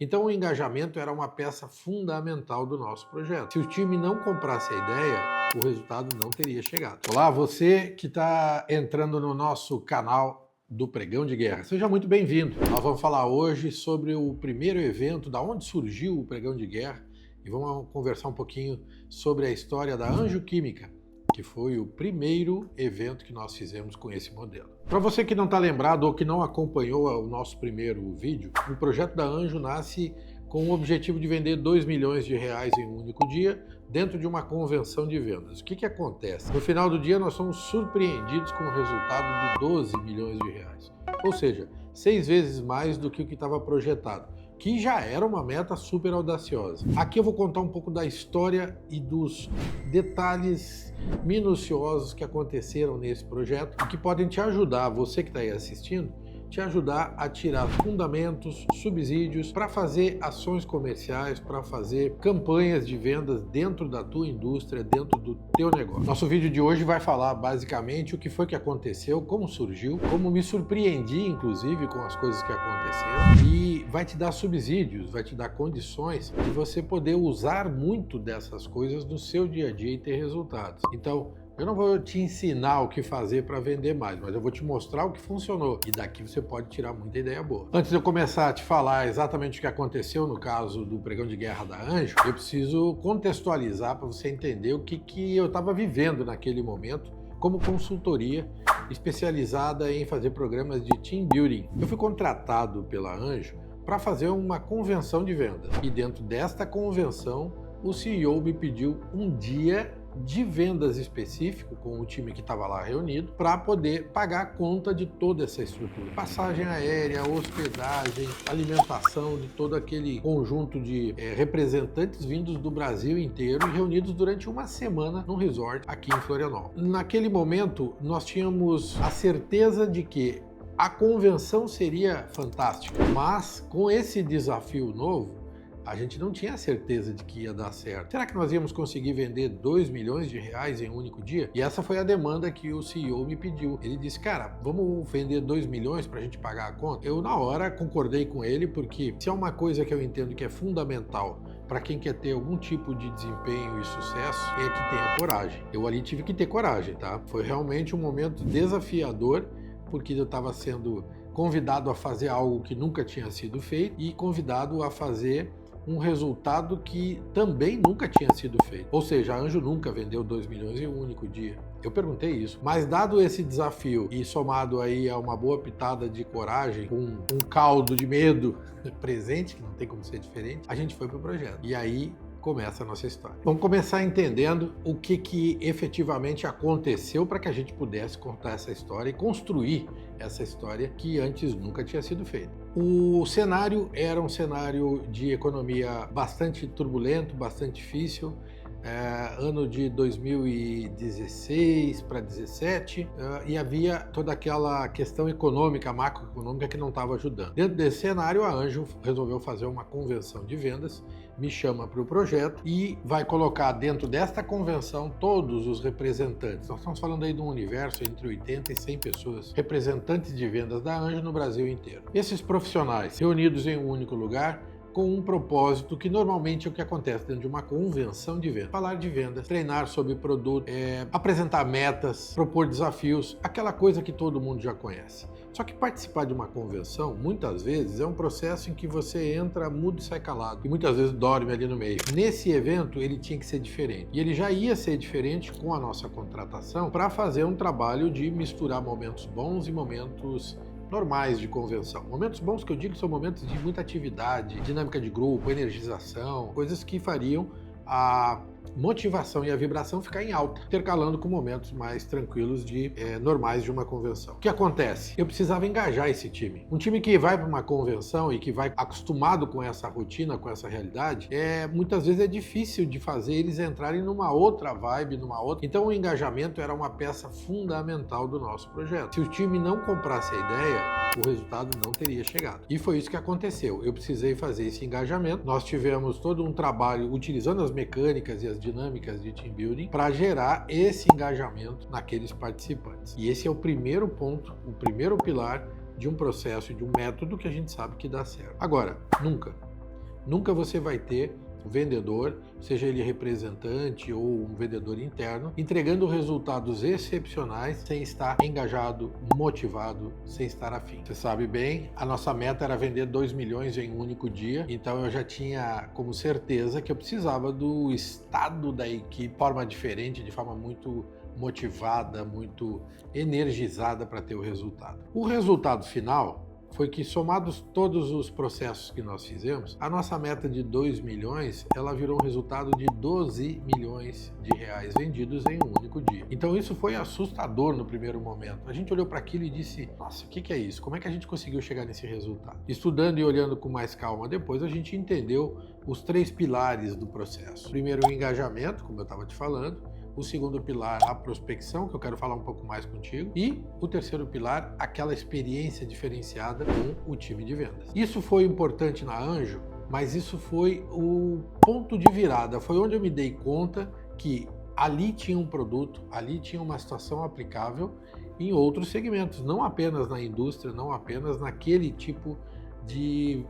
Então o engajamento era uma peça fundamental do nosso projeto. Se o time não comprasse a ideia, o resultado não teria chegado. Olá, você que está entrando no nosso canal do Pregão de Guerra. Seja muito bem-vindo. Nós vamos falar hoje sobre o primeiro evento, da onde surgiu o Pregão de Guerra, e vamos conversar um pouquinho sobre a história da Anjo Química, que foi o primeiro evento que nós fizemos com esse modelo. Para você que não está lembrado ou que não acompanhou o nosso primeiro vídeo, o projeto da Anjo nasce com o objetivo de vender 2 milhões de reais em um único dia dentro de uma convenção de vendas. O que acontece? No final do dia nós somos surpreendidos com o resultado de 12 milhões de reais, ou seja, 6 vezes mais do que o que estava projetado, que já era uma meta super audaciosa. Aqui eu vou contar um pouco da história e dos detalhes minuciosos que aconteceram nesse projeto e que podem te ajudar, você que está aí assistindo, te ajudar a tirar fundamentos, subsídios para fazer ações comerciais, para fazer campanhas de vendas dentro da tua indústria, dentro do teu negócio. Nosso vídeo de hoje vai falar basicamente o que foi que aconteceu, como surgiu, como me surpreendi inclusive com as coisas que aconteceram, e vai te dar subsídios, vai te dar condições de você poder usar muito dessas coisas no seu dia a dia e ter resultados. Então, eu não vou te ensinar o que fazer para vender mais, mas eu vou te mostrar o que funcionou e daqui você pode tirar muita ideia boa. Antes de eu começar a te falar exatamente o que aconteceu no caso do Pregão de Guerra da Anjo, eu preciso contextualizar para você entender o que eu estava vivendo naquele momento como consultoria especializada em fazer programas de team building. Eu fui contratado pela Anjo para fazer uma convenção de vendas e dentro desta convenção o CEO me pediu um dia de vendas específico com o time que estava lá reunido para poder pagar a conta de toda essa estrutura. Passagem aérea, hospedagem, alimentação de todo aquele conjunto de representantes vindos do Brasil inteiro e reunidos durante uma semana num resort aqui em Florianópolis. Naquele momento, nós tínhamos a certeza de que a convenção seria fantástica, mas com esse desafio novo, a gente não tinha certeza de que ia dar certo. Será que nós íamos conseguir vender 2 milhões de reais em um único dia? E essa foi a demanda que o CEO me pediu. Ele disse, cara, vamos vender 2 milhões para a gente pagar a conta? Eu, na hora, concordei com ele, porque se é uma coisa que eu entendo que é fundamental para quem quer ter algum tipo de desempenho e sucesso, é que tenha coragem. Eu ali tive que ter coragem, tá? Foi realmente um momento desafiador, porque eu estava sendo convidado a fazer algo que nunca tinha sido feito e convidado a fazer um resultado que também nunca tinha sido feito. Ou seja, a Anjo nunca vendeu 2 milhões em um único dia. Eu perguntei isso. Mas dado esse desafio e somado aí a uma boa pitada de coragem, com um caldo de medo presente, que não tem como ser diferente, a gente foi pro projeto. E aí começa a nossa história. Vamos começar entendendo o que efetivamente aconteceu para que a gente pudesse contar essa história e construir essa história que antes nunca tinha sido feita. O cenário era um cenário de economia bastante turbulento, bastante difícil, ano de 2016 para 2017, e havia toda aquela questão econômica, macroeconômica que não estava ajudando. Dentro desse cenário, a Anjo resolveu fazer uma convenção de vendas, me chama para o projeto e vai colocar dentro desta convenção todos os representantes. Nós estamos falando aí de um universo entre 80 e 100 pessoas, representantes de vendas da Anjo no Brasil inteiro. Esses profissionais reunidos em um único lugar, com um propósito que normalmente é o que acontece dentro de uma convenção de vendas. Falar de vendas, treinar sobre produto, apresentar metas, propor desafios, aquela coisa que todo mundo já conhece. Só que participar de uma convenção, muitas vezes, é um processo em que você entra mudo e sai calado, e muitas vezes dorme ali no meio. Nesse evento, ele tinha que ser diferente. E ele já ia ser diferente com a nossa contratação para fazer um trabalho de misturar momentos bons e momentos normais de convenção. Momentos bons que eu digo são momentos de muita atividade, dinâmica de grupo, energização, coisas que fariam a motivação e a vibração ficar em alta, intercalando com momentos mais tranquilos normais de uma convenção. O que acontece? Eu precisava engajar esse time. Um time que vai para uma convenção e que vai acostumado com essa rotina, com essa realidade, muitas vezes é difícil de fazer eles entrarem numa outra vibe, numa outra. Então o engajamento era uma peça fundamental do nosso projeto. Se o time não comprasse a ideia, o resultado não teria chegado. E foi isso que aconteceu. Eu precisei fazer esse engajamento. Nós tivemos todo um trabalho utilizando as mecânicas e as dinâmicas de team building para gerar esse engajamento naqueles participantes. E esse é o primeiro ponto, o primeiro pilar de um processo, de um método que a gente sabe que dá certo. Agora, nunca Nunca você vai ter o vendedor, seja ele representante ou um vendedor interno, entregando resultados excepcionais sem estar engajado, motivado, sem estar afim. Você sabe bem, a nossa meta era vender 2 milhões em um único dia, então eu já tinha como certeza que eu precisava do estado da equipe de forma diferente, de forma muito motivada, muito energizada para ter o resultado. O resultado final foi que, somados todos os processos que nós fizemos, a nossa meta de 2 milhões, ela virou um resultado de 12 milhões de reais vendidos em um único dia. Então isso foi assustador no primeiro momento. A gente olhou para aquilo e disse, nossa, o que é isso? Como é que a gente conseguiu chegar nesse resultado? Estudando e olhando com mais calma depois, a gente entendeu os 3 pilares do processo. Primeiro, o engajamento, como eu estava te falando. O segundo pilar, a prospecção, que eu quero falar um pouco mais contigo. E o terceiro pilar, aquela experiência diferenciada com o time de vendas. Isso foi importante na Anjo, mas isso foi o ponto de virada. Foi onde eu me dei conta que ali tinha um produto, ali tinha uma situação aplicável em outros segmentos, não apenas na indústria, não apenas naquele tipo de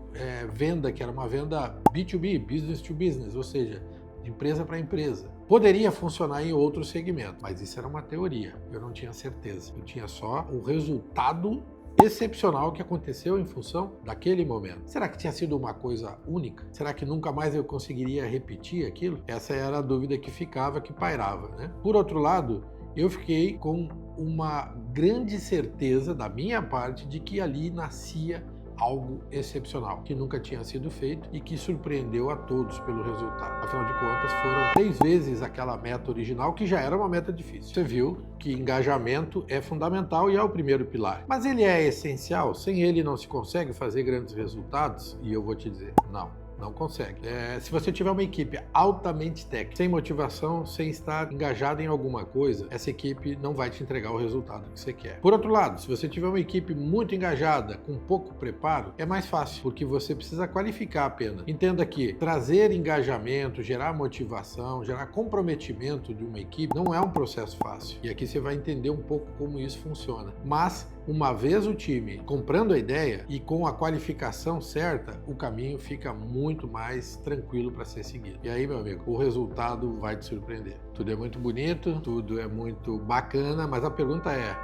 venda, que era uma venda B2B, business to business, ou seja, de empresa para empresa. Poderia funcionar em outro segmento, mas isso era uma teoria, eu não tinha certeza. Eu tinha só o resultado excepcional que aconteceu em função daquele momento. Será que tinha sido uma coisa única? Será que nunca mais eu conseguiria repetir aquilo? Essa era a dúvida que ficava, que pairava, né? Por outro lado, eu fiquei com uma grande certeza da minha parte de que ali nascia algo excepcional, que nunca tinha sido feito e que surpreendeu a todos pelo resultado. Afinal de contas, foram 3 vezes aquela meta original, que já era uma meta difícil. Você viu que engajamento é fundamental e é o primeiro pilar. Mas ele é essencial? Sem ele não se consegue fazer grandes resultados? E eu vou te dizer, não consegue. Se você tiver uma equipe altamente técnica, sem motivação, sem estar engajada em alguma coisa, essa equipe não vai te entregar o resultado que você quer. Por outro lado, se você tiver uma equipe muito engajada, com pouco preparo, é mais fácil, porque você precisa qualificar apenas. Entenda que trazer engajamento, gerar motivação, gerar comprometimento de uma equipe não é um processo fácil. E aqui você vai entender um pouco como isso funciona. Mas, uma vez o time comprando a ideia e com a qualificação certa, o caminho fica muito mais tranquilo para ser seguido. E aí, meu amigo, o resultado vai te surpreender. Tudo é muito bonito, tudo é muito bacana, mas a pergunta é: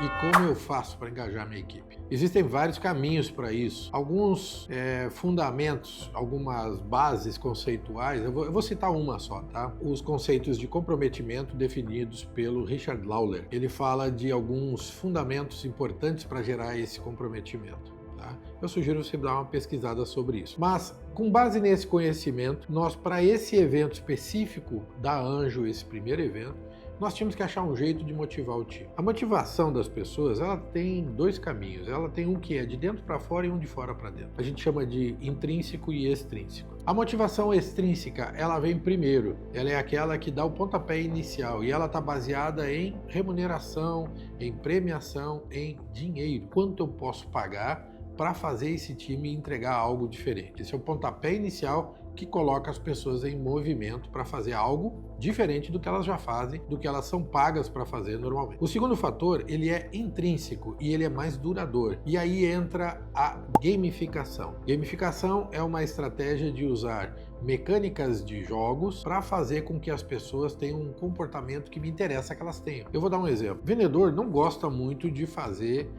e como eu faço para engajar minha equipe? Existem vários caminhos para isso. Alguns fundamentos, algumas bases conceituais, eu vou citar uma só, tá? Os conceitos de comprometimento definidos pelo Richard Lawler. Ele fala de alguns fundamentos importantes para gerar esse comprometimento. Tá? Eu sugiro você dar uma pesquisada sobre isso. Mas, com base nesse conhecimento, nós, para esse evento específico da Anjo, esse primeiro evento, nós tínhamos que achar um jeito de motivar o time. A motivação das pessoas, ela tem 2 caminhos. Ela tem um que é de dentro para fora e um de fora para dentro. A gente chama de intrínseco e extrínseco. A motivação extrínseca, ela vem primeiro. Ela é aquela que dá o pontapé inicial e ela está baseada em remuneração, em premiação, em dinheiro. Quanto eu posso pagar para fazer esse time entregar algo diferente? Esse é o pontapé inicial que coloca as pessoas em movimento para fazer algo diferente do que elas já fazem, do que elas são pagas para fazer normalmente. O segundo fator, ele é intrínseco e ele é mais duradouro. E aí entra a gamificação. Gamificação é uma estratégia de usar mecânicas de jogos para fazer com que as pessoas tenham um comportamento que me interessa que elas tenham. Eu vou dar um exemplo. O vendedor não gosta muito de fazer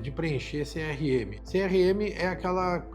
de preencher CRM. CRM é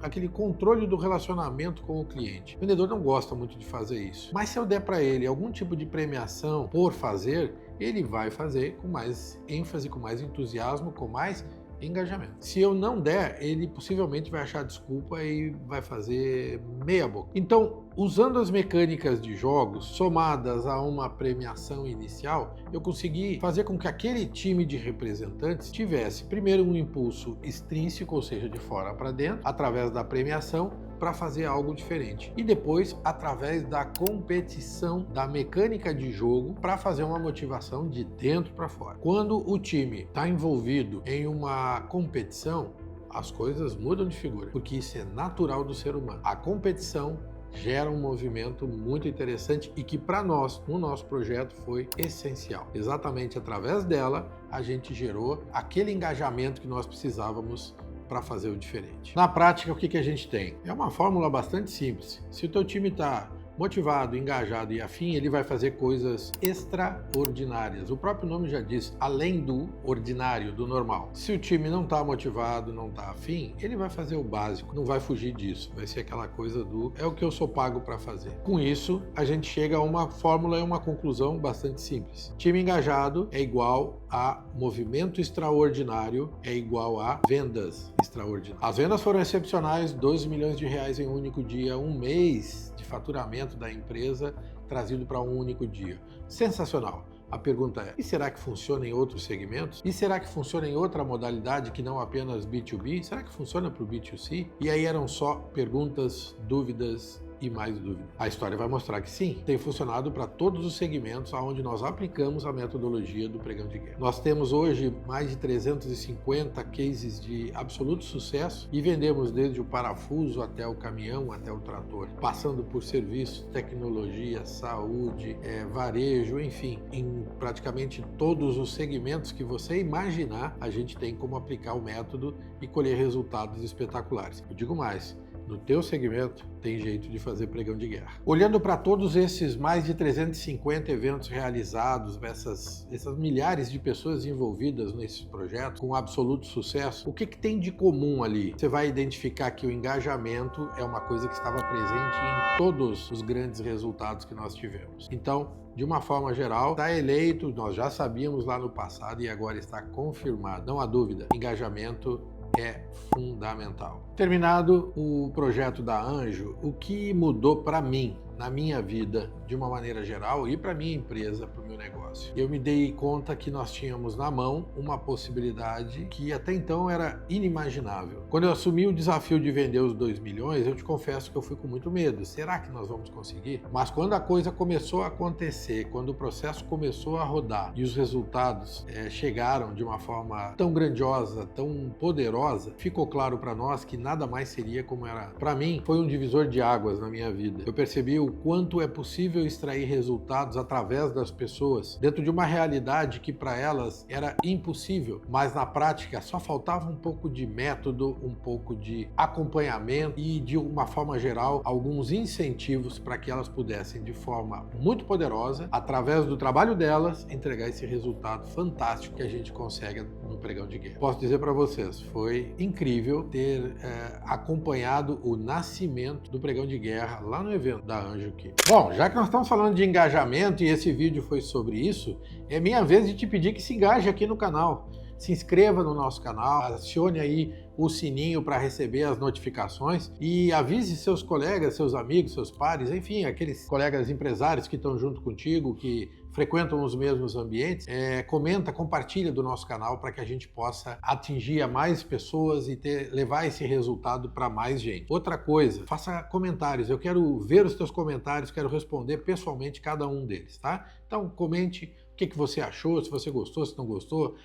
aquele controle do relacionamento com o cliente. O vendedor não gosta muito de fazer isso. Mas se eu der para ele algum tipo de premiação por fazer, ele vai fazer com mais ênfase, com mais entusiasmo, com mais engajamento. Se eu não der, ele possivelmente vai achar desculpa e vai fazer meia boca. Então, usando as mecânicas de jogos, somadas a uma premiação inicial, eu consegui fazer com que aquele time de representantes tivesse, primeiro, um impulso extrínseco, ou seja, de fora para dentro, através da premiação, para fazer algo diferente. E depois, através da competição, da mecânica de jogo, para fazer uma motivação de dentro para fora. Quando o time está envolvido em uma competição, as coisas mudam de figura, porque isso é natural do ser humano. A competição gera um movimento muito interessante e que para nós, no nosso projeto, foi essencial. Exatamente através dela, a gente gerou aquele engajamento que nós precisávamos para fazer o diferente. Na prática, o que a gente tem? É uma fórmula bastante simples. Se o teu time está motivado, engajado e afim, ele vai fazer coisas extraordinárias. O próprio nome já diz, além do ordinário, do normal. Se o time não está motivado, não está afim, ele vai fazer o básico, não vai fugir disso. Vai ser aquela coisa do é o que eu sou pago para fazer. Com isso, a gente chega a uma fórmula e uma conclusão bastante simples. Time engajado é igual a movimento extraordinário, é igual a vendas extraordinárias. As vendas foram excepcionais, 12 milhões de reais em um único dia, um mês de faturamento da empresa trazido para um único dia. Sensacional. A pergunta é, e será que funciona em outros segmentos? E será que funciona em outra modalidade que não apenas B2B? Será que funciona para o B2C? E aí eram só perguntas, dúvidas e mais dúvidas. A história vai mostrar que sim, tem funcionado para todos os segmentos onde nós aplicamos a metodologia do pregão de guerra. Nós temos hoje mais de 350 cases de absoluto sucesso e vendemos desde o parafuso até o caminhão, até o trator, passando por serviços, tecnologia, saúde, varejo, enfim, em praticamente todos os segmentos que você imaginar, a gente tem como aplicar o método e colher resultados espetaculares. Eu digo mais, no teu segmento tem jeito de fazer pregão de guerra. Olhando para todos esses mais de 350 eventos realizados, essas milhares de pessoas envolvidas nesses projetos com absoluto sucesso, o que tem de comum ali? Você vai identificar que o engajamento é uma coisa que estava presente em todos os grandes resultados que nós tivemos. Então, de uma forma geral, está eleito, nós já sabíamos lá no passado e agora está confirmado, não há dúvida, engajamento é fundamental. Terminado o projeto da Anjo, o que mudou para mim, na minha vida, de uma maneira geral, e para minha empresa, para o meu negócio? Eu me dei conta que nós tínhamos na mão uma possibilidade que até então era inimaginável. Quando eu assumi o desafio de vender os 2 milhões, eu te confesso que eu fui com muito medo. Será que nós vamos conseguir? Mas quando a coisa começou a acontecer, quando o processo começou a rodar e os resultados chegaram de uma forma tão grandiosa, tão poderosa, ficou claro para nós que nada mais seria como era. Para mim, foi um divisor de águas na minha vida. Eu percebi o quanto é possível extrair resultados através das pessoas dentro de uma realidade que para elas era impossível, mas na prática só faltava um pouco de método, um pouco de acompanhamento e, de uma forma geral, alguns incentivos para que elas pudessem, de forma muito poderosa, através do trabalho delas, entregar esse resultado fantástico que a gente consegue no pregão de guerra. Posso dizer para vocês, foi incrível ter acompanhado o nascimento do pregão de guerra lá no evento da Anjo aqui. Bom, já que nós estamos falando de engajamento e esse vídeo foi sobre isso, é minha vez de te pedir que se engaje aqui no canal. Se inscreva no nosso canal, acione aí o sininho para receber as notificações e avise seus colegas, seus amigos, seus pares, enfim, aqueles colegas empresários que estão junto contigo, que frequentam os mesmos ambientes. Comenta, compartilha do nosso canal para que a gente possa atingir a mais pessoas e levar esse resultado para mais gente. Outra coisa, faça comentários. Eu quero ver os teus comentários, quero responder pessoalmente cada um deles, tá? Então comente o que você achou, se você gostou, se não gostou,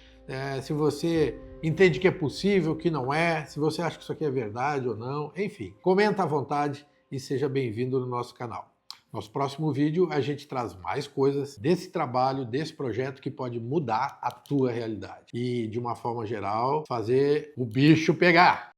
se você entende que é possível, que não é, se você acha que isso aqui é verdade ou não, enfim, comenta à vontade e seja bem-vindo no nosso canal. Nosso próximo vídeo a gente traz mais coisas desse trabalho, desse projeto que pode mudar a tua realidade e, de uma forma geral, fazer o bicho pegar.